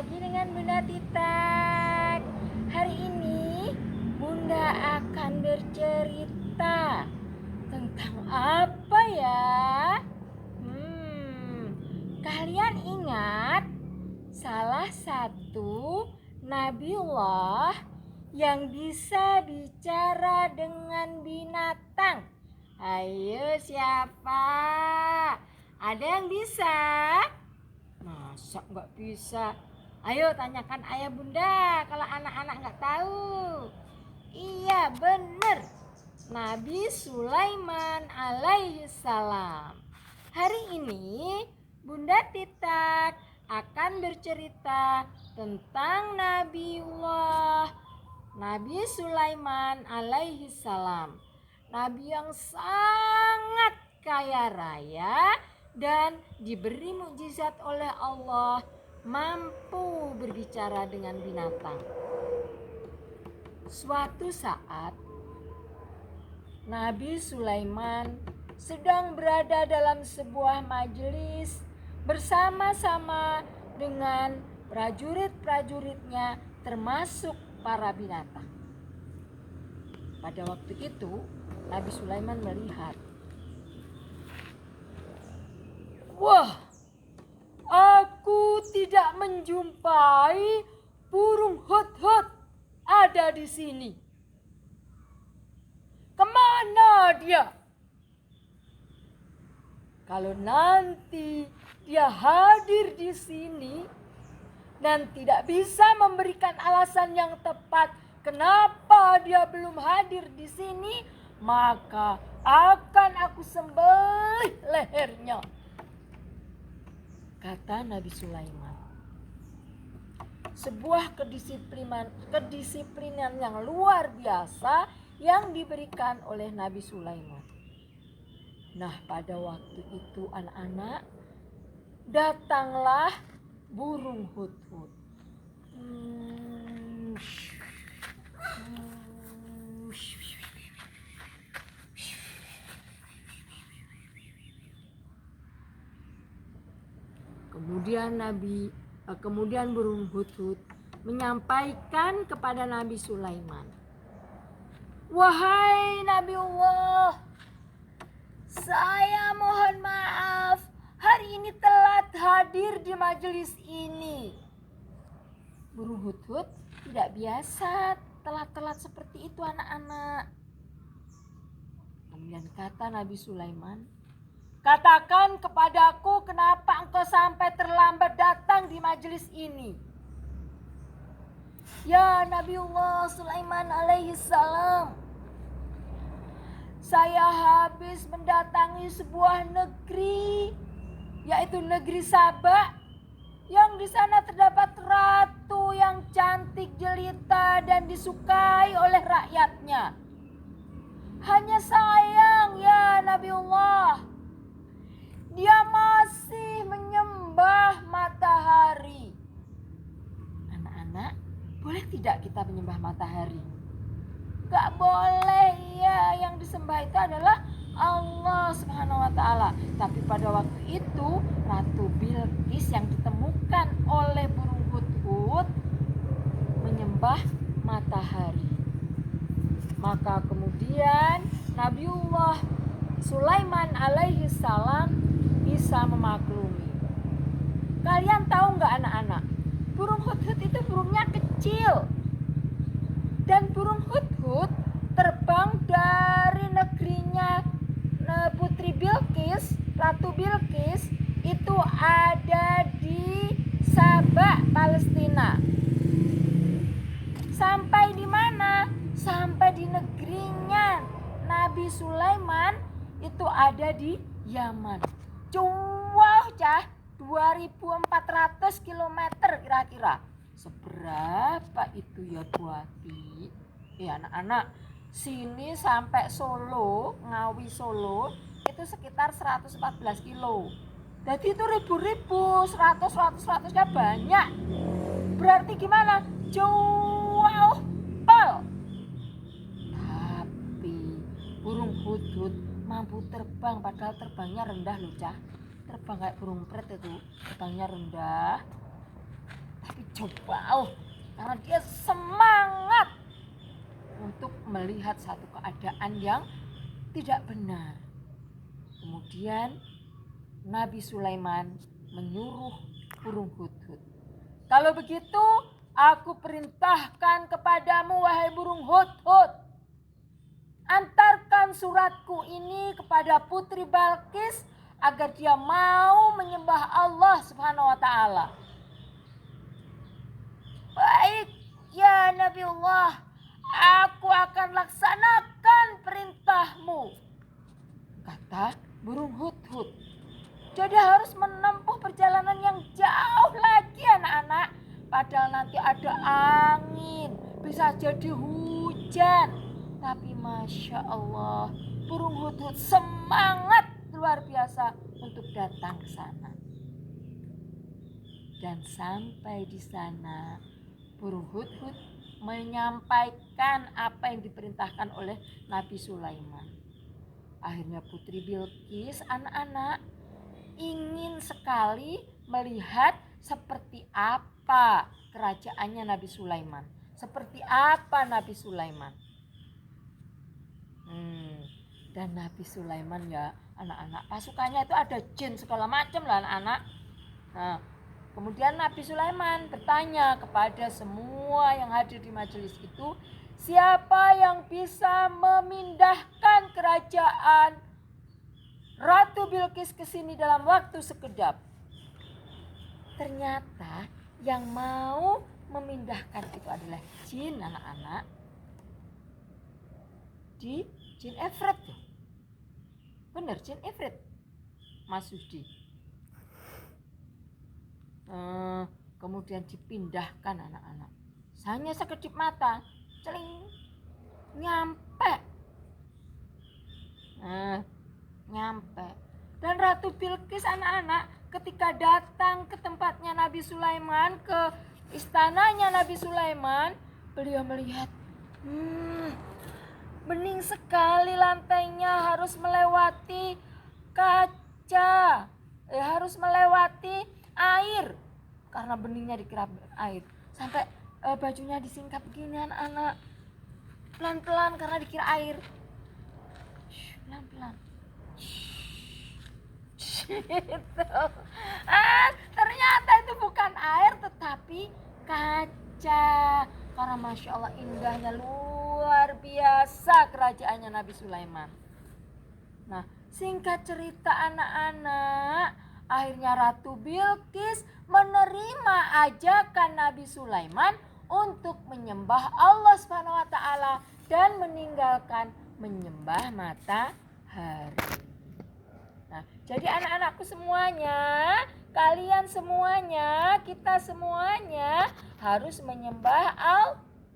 lagi dengan Bunda Titak. Hari ini Bunda akan bercerita tentang apa ya? Kalian ingat salah satu Nabiullah yang bisa bicara dengan binatang? Ayo siapa? Ada yang bisa? Masa nggak bisa? Ayo tanyakan ayah bunda kalau anak-anak nggak tahu. Iya bener, Nabi Sulaiman alaihi salam. Hari ini Bunda Titak akan bercerita tentang Nabi Sulaiman alaihi salam. Nabi yang sangat kaya raya dan diberi mukjizat oleh Allah, mampu berbicara dengan binatang. Suatu saat Nabi Sulaiman sedang berada dalam sebuah majelis bersama-sama dengan prajurit-prajuritnya termasuk para binatang. Pada waktu itu Nabi Sulaiman melihat, wah, aku tidak menjumpai burung hut-hut ada di sini. Kemana dia? Kalau nanti dia hadir di sini dan tidak bisa memberikan alasan yang tepat kenapa dia belum hadir di sini, maka akan aku sembelih lehernya, kata Nabi Sulaiman. Sebuah kedisiplinan yang luar biasa yang diberikan oleh Nabi Sulaiman. Nah, pada waktu itu anak-anak, datanglah burung hut-hut. Kemudian burung hut-hut menyampaikan kepada Nabi Sulaiman, wahai Nabiullah, saya mohon maaf hari ini telat hadir di majelis ini. Burung hut-hut tidak biasa telat-telat seperti itu anak-anak. Kemudian kata Nabi Sulaiman, katakan kepadaku kenapa engkau sampai terlambat datang di majelis ini. Ya Nabiullah Sulaiman alaihi salam, saya habis mendatangi sebuah negeri, yaitu negeri Sabah, yang di sana terdapat ratu yang cantik jelita dan disukai oleh rakyatnya. Hanya sayang ya Nabiullah, dia masih menyembah matahari. Anak-anak, boleh tidak kita menyembah matahari? Gak boleh ya, yang disembah itu adalah Allah Subhanahu wa ta'ala. Tapi pada waktu itu Ratu Bilqis yang ditemukan oleh burung hut-hut menyembah matahari. Maka kemudian Nabiullah Sulaiman alaihi salam bisa memaklumi. Kalian tahu nggak anak-anak? Burung hut-hut itu burungnya kecil. Dan burung hut-hut terbang dari negerinya Putri Bilqis, Ratu Bilqis, itu ada di Sabah, Palestina. Sampai di mana? Sampai di negerinya Nabi Sulaiman, itu ada di Yaman. Jauh cah, 2400 km kira-kira. Seberapa itu ya Buati? Anak-anak, sini sampai Solo, Ngawi Solo, itu sekitar 114 kilo. Jadi itu ribu-ribu, 100-100-nya banyak. Berarti gimana? Jauh pol. Tapi burung hut-hut mampu terbang, padahal terbangnya rendah loh cah. Terbang kayak burung pret itu, terbangnya rendah. Tapi tapi jauh karena dia semangat untuk melihat satu keadaan yang tidak benar. Kemudian Nabi Sulaiman menyuruh burung hudhud, kalau begitu aku perintahkan kepadamu wahai burung hudhud, antarkan suratku ini kepada Putri Balqis agar dia mau menyembah Allah Subhanahu wa ta'ala. Baik ya Nabiullah, aku akan laksanakan perintahmu, kata burung hudhud. Jadi harus menempuh perjalanan yang jauh lagi anak-anak. Padahal nanti ada angin, bisa jadi hujan. Tapi Masya Allah, burung hudhud semangat luar biasa untuk datang ke sana. Dan sampai di sana, burung hudhud menyampaikan apa yang diperintahkan oleh Nabi Sulaiman. Akhirnya Putri Bilqis, anak-anak, ingin sekali melihat seperti apa kerajaannya Nabi Sulaiman. Seperti apa Nabi Sulaiman. Dan Nabi Sulaiman ya anak-anak, pasukannya itu ada jin segala macam lah anak-anak. Nah, kemudian Nabi Sulaiman bertanya kepada semua yang hadir di majelis itu, siapa yang bisa memindahkan kerajaan Ratu Bilqis ke sini dalam waktu sekejap? Ternyata yang mau memindahkan itu adalah jin anak-anak. Di jin Efrit tuh. Benar, jin Efrit. Mas Sudi. Kemudian dipindahkan anak-anak. Hanya sekejap mata, celing, nyampe. Nyampe. Dan Ratu Bilqis anak-anak ketika datang ke tempatnya Nabi Sulaiman, ke istananya Nabi Sulaiman, beliau melihat bening sekali lantainya, harus melewati kaca, harus melewati air karena beningnya dikira air. Sampai bajunya disingkap begini anak-anak, pelan-pelan karena dikira air. Pelan-pelan. Gitu. Ternyata itu bukan air tetapi kaca. Karena Masya Allah indahnya luar biasa kerajaannya Nabi Sulaiman. Nah, singkat cerita anak-anak, akhirnya Ratu Bilqis menerima ajakan Nabi Sulaiman untuk menyembah Allah Subhanahu wa ta'ala dan meninggalkan menyembah matahari. Nah, jadi anak-anakku semuanya, kalian semuanya, kita semuanya harus menyembah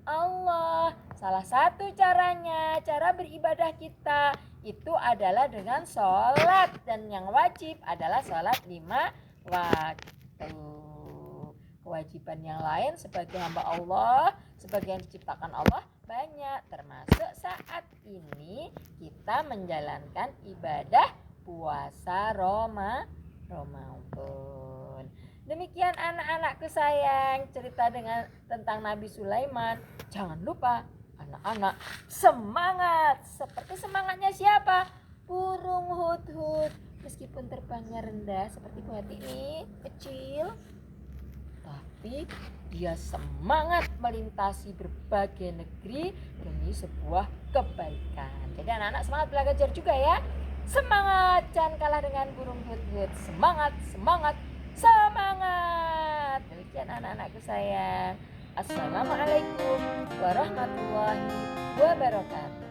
Allah. Salah satu caranya, cara beribadah kita itu adalah dengan sholat. Dan yang wajib adalah sholat 5 waktu. Kewajiban yang lain sebagai hamba Allah, sebagai yang diciptakan Allah banyak. Termasuk saat ini kita menjalankan ibadah puasa Ramadan. Demikian anak-anakku sayang, cerita tentang Nabi Sulaiman. Jangan lupa anak-anak semangat, seperti semangatnya siapa? Burung hudhud. Meskipun terbangnya rendah seperti Bu Hati ini, kecil, tapi dia semangat melintasi berbagai negeri demi sebuah kebaikan. Jadi anak-anak semangat belajar juga ya. Semangat, jangan kalah dengan burung hudhud. Semangat, semangat, semangat. Demikian anak-anakku sayang. Assalamualaikum warahmatullahi wabarakatuh.